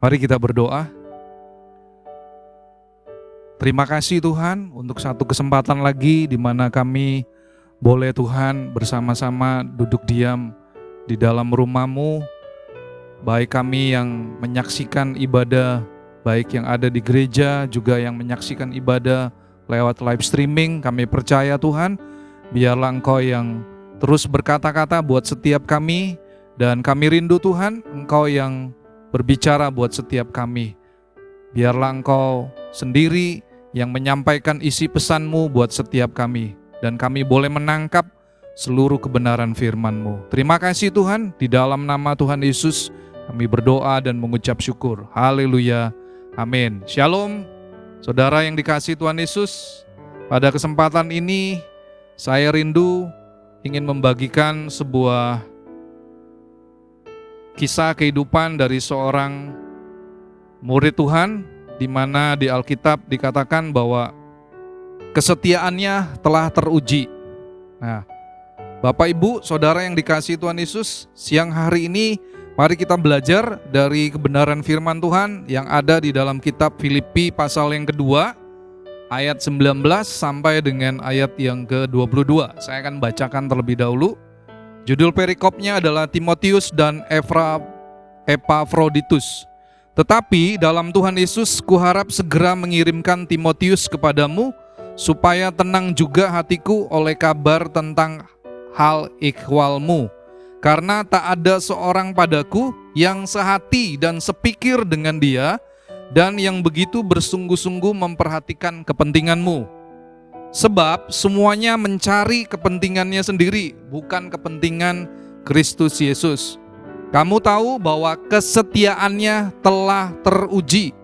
Mari kita berdoa. Terima kasih Tuhan untuk satu kesempatan lagi di mana kami boleh Tuhan bersama-sama duduk diam di dalam rumah-Mu. Baik kami yang menyaksikan ibadah, baik yang ada di gereja, juga yang menyaksikan ibadah lewat live streaming. Kami percaya Tuhan, biarlah Engkau yang terus berkata-kata buat setiap kami, dan kami rindu Tuhan, Engkau yang berbicara buat setiap kami. Biarlah Engkau sendiri yang menyampaikan isi pesan-Mu buat setiap kami, dan kami boleh menangkap seluruh kebenaran firman-Mu. Terima kasih Tuhan, di dalam nama Tuhan Yesus kami berdoa dan mengucap syukur. Haleluya, amin. Shalom, saudara yang dikasihi Tuhan Yesus. Pada kesempatan ini saya rindu ingin membagikan sebuah kisah kehidupan dari seorang murid Tuhan, di mana di Alkitab dikatakan bahwa kesetiaannya telah teruji. Nah, Bapak Ibu, saudara yang dikasihi Tuhan Yesus, siang hari ini mari kita belajar dari kebenaran firman Tuhan yang ada di dalam kitab Filipi pasal yang kedua, ayat 19 sampai dengan ayat yang ke-22. Saya akan bacakan terlebih dahulu. Judul perikopnya adalah Timotius dan Epafroditus. Tetapi dalam Tuhan Yesus kuharap segera mengirimkan Timotius kepadamu, supaya tenang juga hatiku oleh kabar tentang hal ikhwalmu. Karena tak ada seorang padaku yang sehati dan sepikir dengan dia, dan yang begitu bersungguh-sungguh memperhatikan kepentinganmu. Sebab semuanya mencari kepentingannya sendiri, bukan kepentingan Kristus Yesus. Kamu tahu bahwa kesetiaannya telah teruji,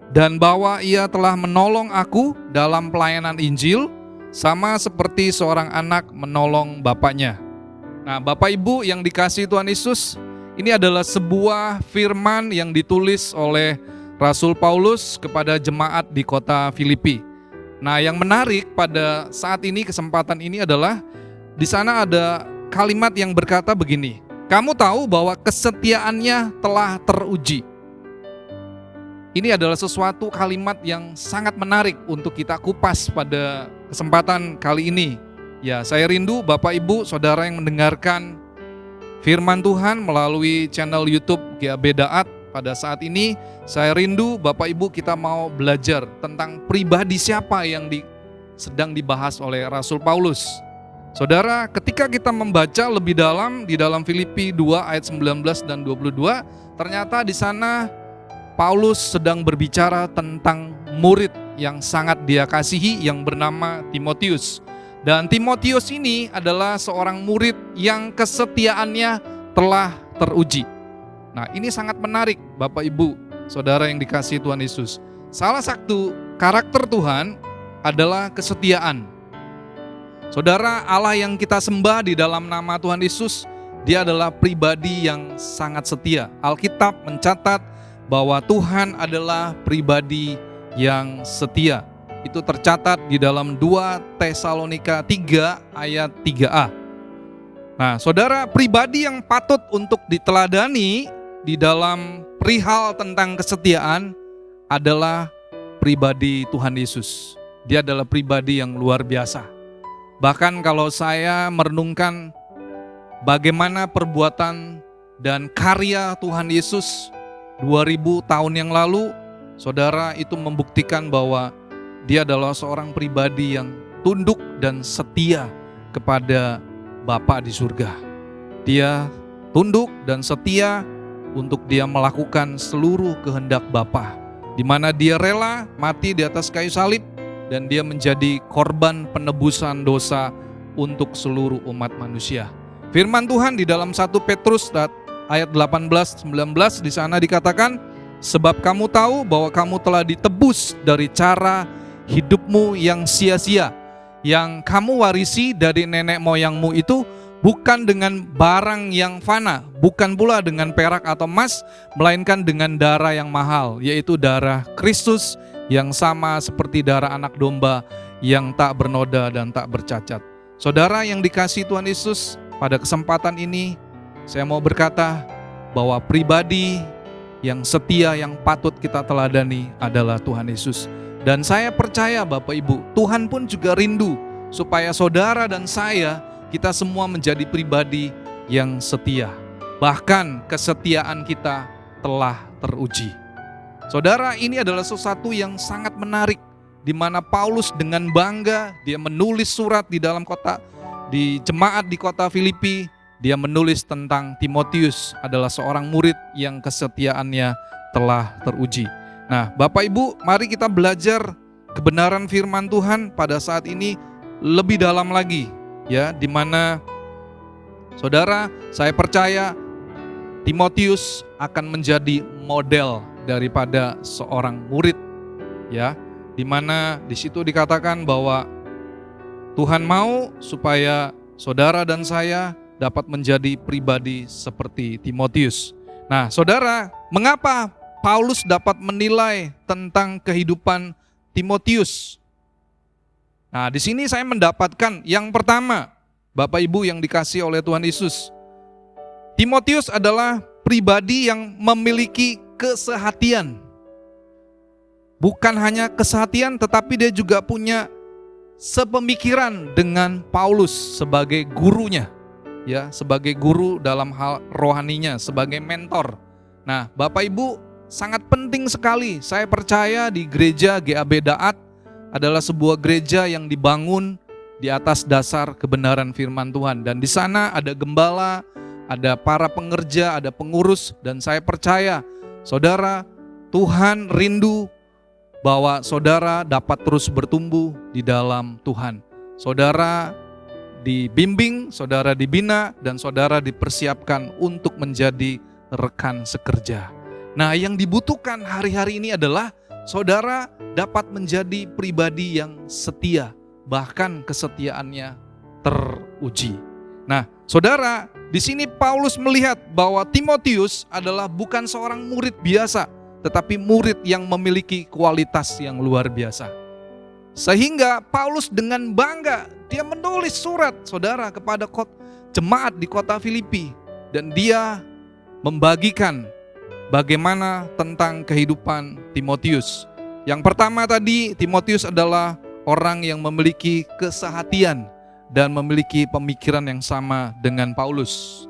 dan bahwa ia telah menolong aku dalam pelayanan Injil, sama seperti seorang anak menolong bapaknya. Nah, Bapak Ibu yang dikasihi Tuhan Yesus, ini adalah sebuah firman yang ditulis oleh Rasul Paulus kepada jemaat di kota Filipi. Nah, yang menarik pada saat ini, kesempatan ini adalah di sana ada kalimat yang berkata begini, kamu tahu bahwa kesetiaannya telah teruji. Ini adalah sesuatu kalimat yang sangat menarik untuk kita kupas pada kesempatan kali ini. Ya, saya rindu Bapak Ibu, Saudara yang mendengarkan firman Tuhan melalui channel YouTube GAB Daat. Pada saat ini saya rindu Bapak Ibu kita mau belajar tentang pribadi siapa yang sedang dibahas oleh Rasul Paulus. Saudara, ketika kita membaca lebih dalam di dalam Filipi 2 ayat 19 dan 22, ternyata di sana Paulus sedang berbicara tentang murid yang sangat dia kasihi yang bernama Timotius. Dan Timotius ini adalah seorang murid yang kesetiaannya telah teruji. Nah, ini sangat menarik Bapak Ibu, Saudara yang dikasihi Tuhan Yesus. Salah satu karakter Tuhan adalah kesetiaan. Saudara, Allah yang kita sembah di dalam nama Tuhan Yesus, Dia adalah pribadi yang sangat setia. Alkitab mencatat bahwa Tuhan adalah pribadi yang setia. Itu tercatat di dalam 2 Tesalonika 3 ayat 3a. Nah, saudara, pribadi yang patut untuk diteladani di dalam perihal tentang kesetiaan adalah pribadi Tuhan Yesus. Dia adalah pribadi yang luar biasa. Bahkan kalau saya merenungkan bagaimana perbuatan dan karya Tuhan Yesus 2000 tahun yang lalu, saudara, itu membuktikan bahwa Dia adalah seorang pribadi yang tunduk dan setia kepada Bapa di surga. Dia tunduk dan setia untuk Dia melakukan seluruh kehendak Bapa, di mana Dia rela mati di atas kayu salib dan Dia menjadi korban penebusan dosa untuk seluruh umat manusia. Firman Tuhan di dalam 1 Petrus ayat 18-19 di sana dikatakan, sebab kamu tahu bahwa kamu telah ditebus dari cara hidupmu yang sia-sia, yang kamu warisi dari nenek moyangmu itu, bukan dengan barang yang fana, bukan pula dengan perak atau emas, melainkan dengan darah yang mahal, yaitu darah Kristus yang sama seperti darah anak domba yang tak bernoda dan tak bercacat. Saudara yang dikasihi Tuhan Yesus, pada kesempatan ini saya mau berkata bahwa pribadi yang setia, yang patut kita teladani adalah Tuhan Yesus. Dan saya percaya Bapak Ibu, Tuhan pun juga rindu supaya saudara dan saya, kita semua menjadi pribadi yang setia. Bahkan kesetiaan kita telah teruji. Saudara, ini adalah sesuatu yang sangat menarik, di mana Paulus dengan bangga dia menulis surat di jemaat di kota Filipi. Dia menulis tentang Timotius adalah seorang murid yang kesetiaannya telah teruji. Nah, Bapak Ibu, mari kita belajar kebenaran firman Tuhan pada saat ini lebih dalam lagi, ya, di mana saudara, saya percaya Timotius akan menjadi model daripada seorang murid, ya, di mana di situ dikatakan bahwa Tuhan mau supaya saudara dan saya dapat menjadi pribadi seperti Timotius. Nah, saudara, mengapa Paulus dapat menilai tentang kehidupan Timotius? Nah, di sini saya mendapatkan yang pertama, Bapak Ibu yang dikasihi oleh Tuhan Yesus, Timotius adalah pribadi yang memiliki kesehatian. Bukan hanya kesehatian, tetapi dia juga punya sepemikiran dengan Paulus sebagai gurunya. Ya, sebagai guru dalam hal rohaninya, sebagai mentor. Nah, Bapak Ibu, sangat penting sekali. Saya percaya di gereja GAB Daat adalah sebuah gereja yang dibangun di atas dasar kebenaran firman Tuhan. Dan di sana ada gembala, ada para pengerja, ada pengurus. Dan saya percaya, saudara, Tuhan rindu bahwa saudara dapat terus bertumbuh di dalam Tuhan. Saudara dibimbing, saudara dibina, dan saudara dipersiapkan untuk menjadi rekan sekerja. Nah, yang dibutuhkan hari-hari ini adalah saudara dapat menjadi pribadi yang setia, bahkan kesetiaannya teruji. Nah, saudara, di sini Paulus melihat bahwa Timotius adalah bukan seorang murid biasa, tetapi murid yang memiliki kualitas yang luar biasa. Sehingga Paulus dengan bangga dia menulis surat, saudara, kepada jemaat di kota Filipi, dan dia membagikan bagaimana tentang kehidupan Timotius. Yang pertama tadi, Timotius adalah orang yang memiliki kesehatian dan memiliki pemikiran yang sama dengan Paulus.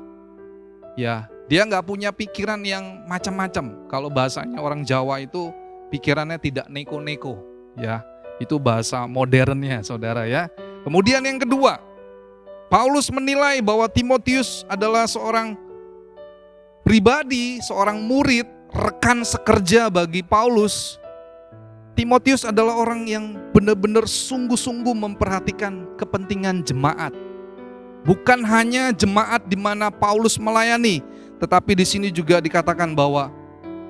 Ya, dia nggak punya pikiran yang macam-macam. Kalau bahasanya orang Jawa itu pikirannya tidak neko-neko, ya. Itu bahasa modernnya, saudara, ya. Kemudian yang kedua, Paulus menilai bahwa Timotius adalah seorang pribadi, seorang murid, rekan sekerja bagi Paulus. Timotius adalah orang yang benar-benar sungguh-sungguh memperhatikan kepentingan jemaat. Bukan hanya jemaat di mana Paulus melayani, tetapi di sini juga dikatakan bahwa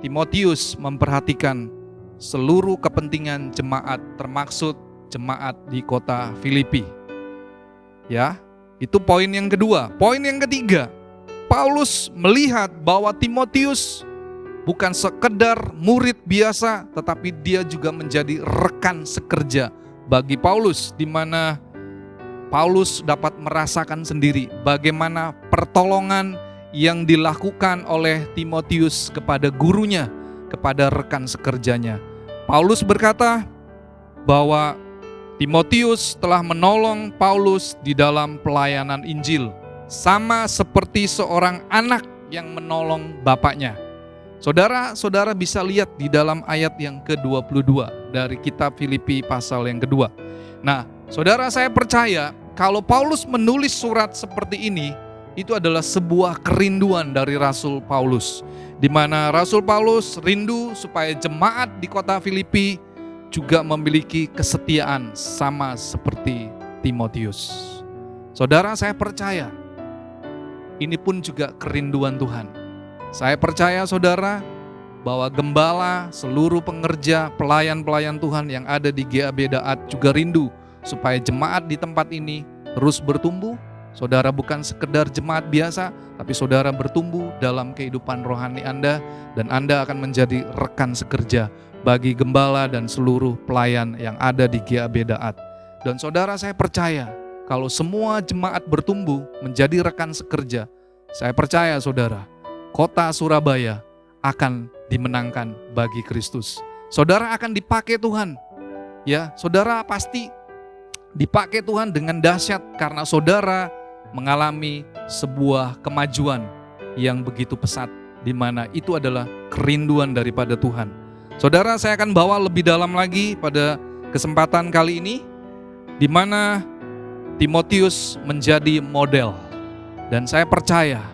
Timotius memperhatikan seluruh kepentingan jemaat, termaksud jemaat di kota Filipi. Ya, itu poin yang kedua. Poin yang ketiga, Paulus melihat bahwa Timotius bukan sekedar murid biasa, tetapi dia juga menjadi rekan sekerja bagi Paulus, di mana Paulus dapat merasakan sendiri bagaimana pertolongan yang dilakukan oleh Timotius kepada gurunya, kepada rekan sekerjanya. Paulus berkata bahwa Timotius telah menolong Paulus di dalam pelayanan Injil, sama seperti seorang anak yang menolong bapaknya. Saudara bisa lihat di dalam ayat yang ke-22 dari kitab Filipi pasal yang kedua. Nah, saudara, saya percaya kalau Paulus menulis surat seperti ini, itu adalah sebuah kerinduan dari Rasul Paulus, di mana Rasul Paulus rindu supaya jemaat di kota Filipi juga memiliki kesetiaan sama seperti Timotius. Saudara, saya percaya ini pun juga kerinduan Tuhan. Saya percaya, saudara, bahwa gembala, seluruh pengerja, pelayan-pelayan Tuhan yang ada di GAB Daat juga rindu supaya jemaat di tempat ini terus bertumbuh. Saudara bukan sekedar jemaat biasa, tapi saudara bertumbuh dalam kehidupan rohani Anda, dan Anda akan menjadi rekan sekerja bagi gembala dan seluruh pelayan yang ada di GAB Daat. Dan saudara, saya percaya kalau semua jemaat bertumbuh menjadi rekan sekerja, saya percaya, saudara, kota Surabaya akan dimenangkan bagi Kristus. Saudara akan dipakai Tuhan. Ya, saudara pasti dipakai Tuhan dengan dahsyat karena saudara mengalami sebuah kemajuan yang begitu pesat, di mana itu adalah kerinduan daripada Tuhan. Saudara, saya akan bawa lebih dalam lagi pada kesempatan kali ini, di mana Timotius menjadi model. Dan saya percaya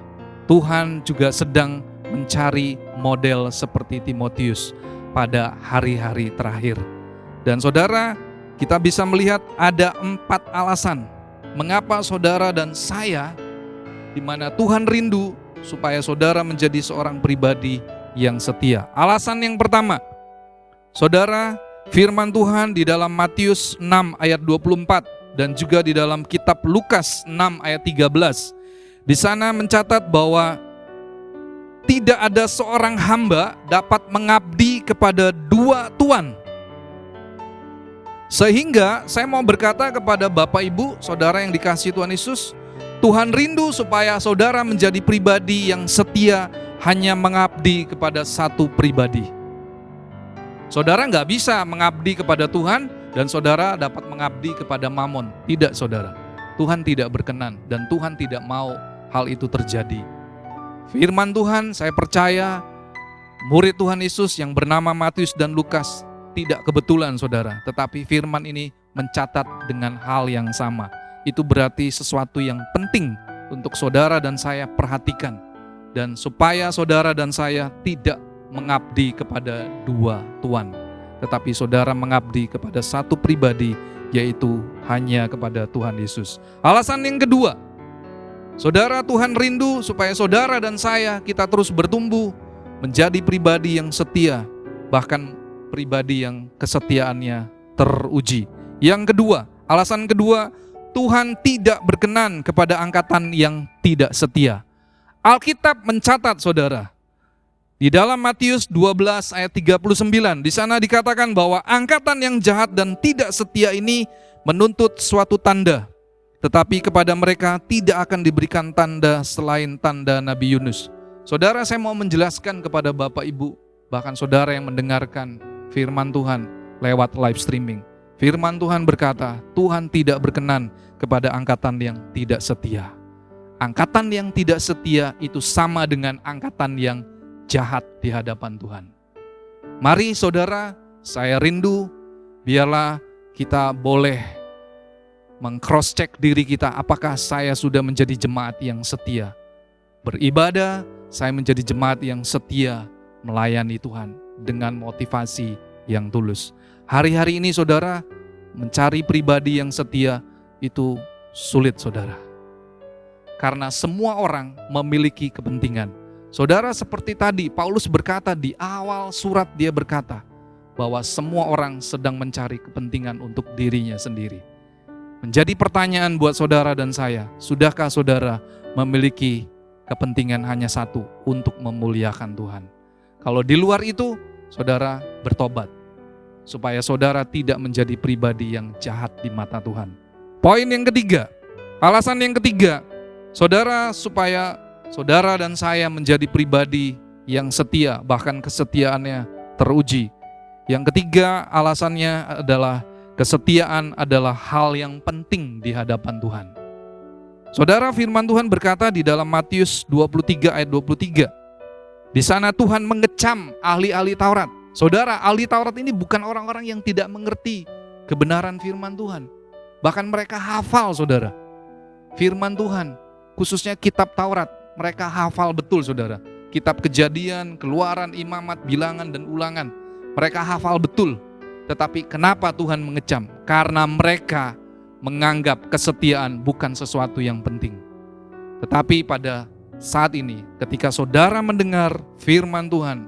Tuhan juga sedang mencari model seperti Timotius pada hari-hari terakhir. Dan saudara, kita bisa melihat ada 4 alasan mengapa saudara dan saya, di mana Tuhan rindu supaya saudara menjadi seorang pribadi yang setia. Alasan yang pertama, saudara, firman Tuhan di dalam Matius 6 ayat 24 dan juga di dalam kitab Lukas 6 ayat 13. Di sana mencatat bahwa tidak ada seorang hamba dapat mengabdi kepada 2 tuan. Sehingga saya mau berkata kepada Bapak Ibu, saudara yang dikasihi Tuhan Yesus, Tuhan rindu supaya saudara menjadi pribadi yang setia hanya mengabdi kepada 1 pribadi. Saudara nggak bisa mengabdi kepada Tuhan dan saudara dapat mengabdi kepada Mamon. Tidak, saudara. Tuhan tidak berkenan dan Tuhan tidak mau hal itu terjadi. Firman Tuhan, saya percaya murid Tuhan Yesus yang bernama Matius dan Lukas tidak kebetulan, saudara, tetapi firman ini mencatat dengan hal yang sama. Itu berarti sesuatu yang penting untuk saudara dan saya perhatikan, dan supaya saudara dan saya tidak mengabdi kepada 2 tuan, tetapi saudara mengabdi kepada 1 pribadi, yaitu hanya kepada Tuhan Yesus. Alasan yang kedua, saudara, Tuhan rindu supaya saudara dan saya kita terus bertumbuh menjadi pribadi yang setia, bahkan pribadi yang kesetiaannya teruji. Yang kedua, alasan kedua, Tuhan tidak berkenan kepada angkatan yang tidak setia. Alkitab mencatat, saudara, di dalam Matius 12 ayat 39, di sana dikatakan bahwa angkatan yang jahat dan tidak setia ini menuntut suatu tanda. Tetapi kepada mereka tidak akan diberikan tanda selain tanda Nabi Yunus. Saudara, saya mau menjelaskan kepada Bapak Ibu, bahkan saudara yang mendengarkan firman Tuhan lewat live streaming. Firman Tuhan berkata, Tuhan tidak berkenan kepada angkatan yang tidak setia. Angkatan yang tidak setia itu sama dengan angkatan yang jahat di hadapan Tuhan. Mari saudara, saya rindu biarlah kita boleh meng-cross-check diri kita, apakah saya sudah menjadi jemaat yang setia. Beribadah, saya menjadi jemaat yang setia melayani Tuhan dengan motivasi yang tulus. Hari-hari ini saudara, mencari pribadi yang setia itu sulit, saudara. Karena semua orang memiliki kepentingan. Saudara, seperti tadi Paulus berkata di awal surat, dia berkata bahwa semua orang sedang mencari kepentingan untuk dirinya sendiri. Menjadi pertanyaan buat saudara dan saya, sudahkah saudara memiliki kepentingan hanya 1, untuk memuliakan Tuhan? Kalau di luar itu, saudara bertobat, supaya saudara tidak menjadi pribadi yang jahat di mata Tuhan. Poin yang ketiga, alasan yang ketiga, saudara, supaya saudara dan saya menjadi pribadi yang setia, bahkan kesetiaannya teruji. Yang ketiga, alasannya adalah kesetiaan adalah hal yang penting di hadapan Tuhan. Saudara, firman Tuhan berkata di dalam Matius 23 ayat 23. Di sana Tuhan mengecam ahli-ahli Taurat. Saudara, ahli Taurat ini bukan orang-orang yang tidak mengerti kebenaran firman Tuhan. Bahkan mereka hafal, saudara, firman Tuhan, khususnya kitab Taurat. Mereka hafal betul, saudara. Kitab Kejadian, Keluaran, Imamat, Bilangan, dan Ulangan. Mereka hafal betul. Tetapi kenapa Tuhan mengecam? Karena mereka menganggap kesetiaan bukan sesuatu yang penting. Tetapi pada saat ini, ketika saudara mendengar firman Tuhan,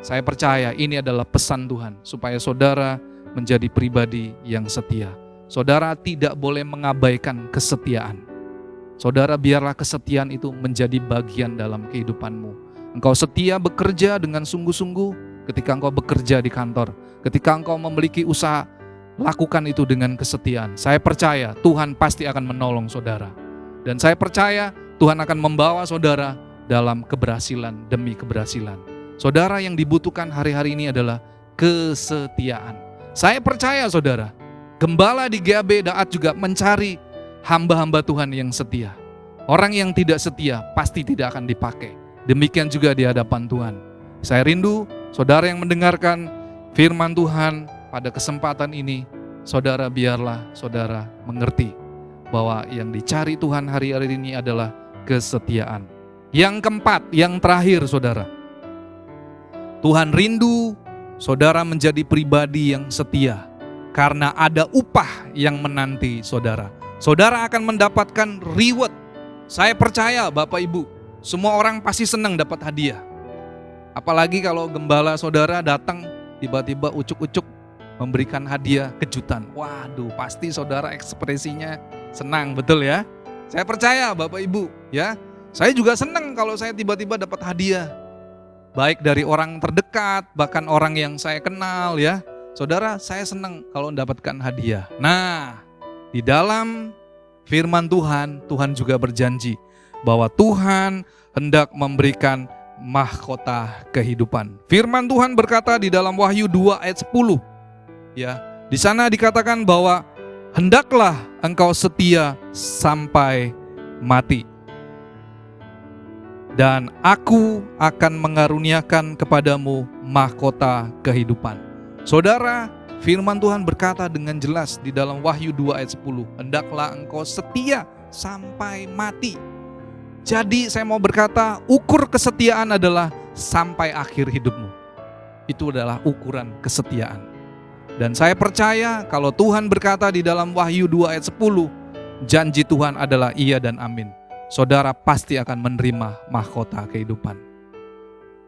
saya percaya ini adalah pesan Tuhan, supaya saudara menjadi pribadi yang setia. Saudara tidak boleh mengabaikan kesetiaan. Saudara, biarlah kesetiaan itu menjadi bagian dalam kehidupanmu. Engkau setia bekerja dengan sungguh-sungguh ketika engkau bekerja di kantor. Ketika engkau memiliki usaha, lakukan itu dengan kesetiaan. Saya percaya Tuhan pasti akan menolong saudara. Dan saya percaya Tuhan akan membawa saudara dalam keberhasilan demi keberhasilan. Saudara, yang dibutuhkan hari-hari ini adalah kesetiaan. Saya percaya saudara, gembala di GAB Daat juga mencari hamba-hamba Tuhan yang setia. Orang yang tidak setia pasti tidak akan dipakai. Demikian juga di hadapan Tuhan. Saya rindu saudara yang mendengarkan firman Tuhan pada kesempatan ini, saudara biarlah saudara mengerti bahwa yang dicari Tuhan hari-hari ini adalah kesetiaan. Yang keempat, yang terakhir saudara, Tuhan rindu saudara menjadi pribadi yang setia karena ada upah yang menanti saudara. Saudara akan mendapatkan reward. Saya percaya Bapak Ibu, semua orang pasti senang dapat hadiah. Apalagi kalau gembala saudara datang tiba-tiba ucuk-ucuk memberikan hadiah kejutan. Waduh, pasti saudara ekspresinya senang, betul ya? Saya percaya Bapak Ibu, ya. Saya juga senang kalau saya tiba-tiba dapat hadiah. Baik dari orang terdekat, bahkan orang yang saya kenal ya. Saudara, saya senang kalau mendapatkan hadiah. Nah, di dalam firman Tuhan, Tuhan juga berjanji bahwa Tuhan hendak memberikan mahkota kehidupan. Firman Tuhan berkata di dalam Wahyu 2 ayat 10. Ya, di sana dikatakan bahwa hendaklah engkau setia sampai mati, dan aku akan mengaruniakan kepadamu mahkota kehidupan. Saudara, firman Tuhan berkata dengan jelas di dalam Wahyu 2 ayat 10, hendaklah engkau setia sampai mati. Jadi saya mau berkata, ukur kesetiaan adalah sampai akhir hidupmu. Itu adalah ukuran kesetiaan. Dan saya percaya kalau Tuhan berkata di dalam Wahyu 2 ayat 10, janji Tuhan adalah iya dan amin. Saudara pasti akan menerima mahkota kehidupan.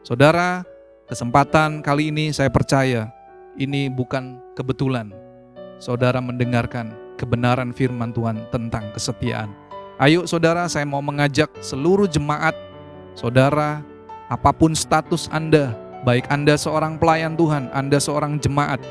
Saudara, kesempatan kali ini saya percaya ini bukan kebetulan. Saudara mendengarkan kebenaran firman Tuhan tentang kesetiaan. Ayo saudara, saya mau mengajak seluruh jemaat, saudara, apapun status Anda, baik Anda seorang pelayan Tuhan, Anda seorang jemaat,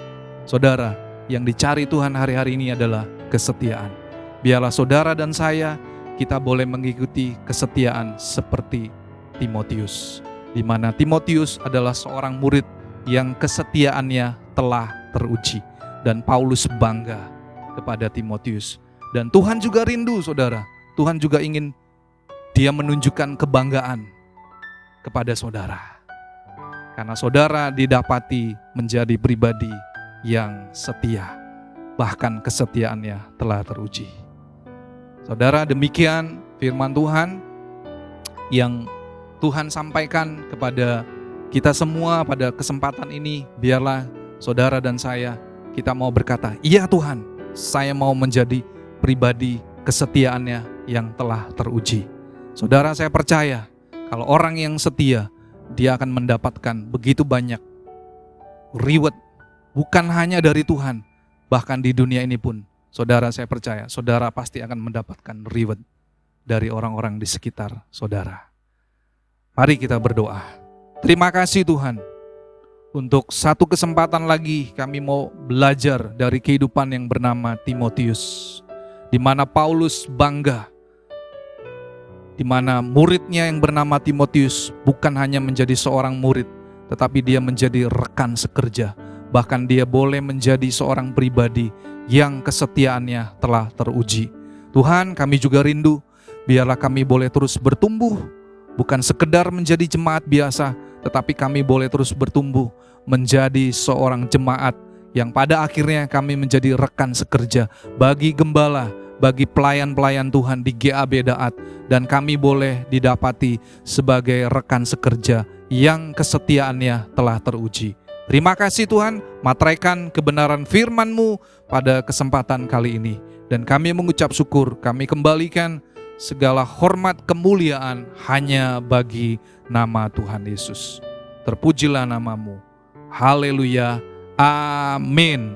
saudara, yang dicari Tuhan hari-hari ini adalah kesetiaan. Biarlah saudara dan saya, kita boleh mengikuti kesetiaan seperti Timotius, di mana Timotius adalah seorang murid yang kesetiaannya telah teruji, dan Paulus bangga kepada Timotius. Dan Tuhan juga rindu saudara, Tuhan juga ingin dia menunjukkan kebanggaan kepada saudara, karena saudara didapati menjadi pribadi yang setia, bahkan kesetiaannya telah teruji. Saudara, demikian firman Tuhan yang Tuhan sampaikan kepada kita semua pada kesempatan ini. Biarlah saudara dan saya, kita mau berkata, iya Tuhan, saya mau menjadi pribadi kesetiaannya yang telah teruji. Saudara, saya percaya kalau orang yang setia, dia akan mendapatkan begitu banyak reward, bukan hanya dari Tuhan, bahkan di dunia ini pun. Saudara, saya percaya saudara pasti akan mendapatkan reward dari orang-orang di sekitar saudara. Mari kita berdoa. Terima kasih Tuhan, untuk satu kesempatan lagi kami mau belajar dari kehidupan yang bernama Timotius, di mana Paulus bangga, di mana muridnya yang bernama Timotius bukan hanya menjadi seorang murid, tetapi dia menjadi rekan sekerja. Bahkan dia boleh menjadi seorang pribadi yang kesetiaannya telah teruji. Tuhan, kami juga rindu, biarlah kami boleh terus bertumbuh, bukan sekedar menjadi jemaat biasa, tetapi kami boleh terus bertumbuh menjadi seorang jemaat yang pada akhirnya kami menjadi rekan sekerja bagi gembala, bagi pelayan-pelayan Tuhan di GAB Daat, dan kami boleh didapati sebagai rekan sekerja yang kesetiaannya telah teruji. Terima kasih Tuhan, materaikan kebenaran firman-Mu pada kesempatan kali ini. Dan kami mengucap syukur, kami kembalikan segala hormat kemuliaan hanya bagi nama Tuhan Yesus. Terpujilah nama-Mu. Haleluya. Amin.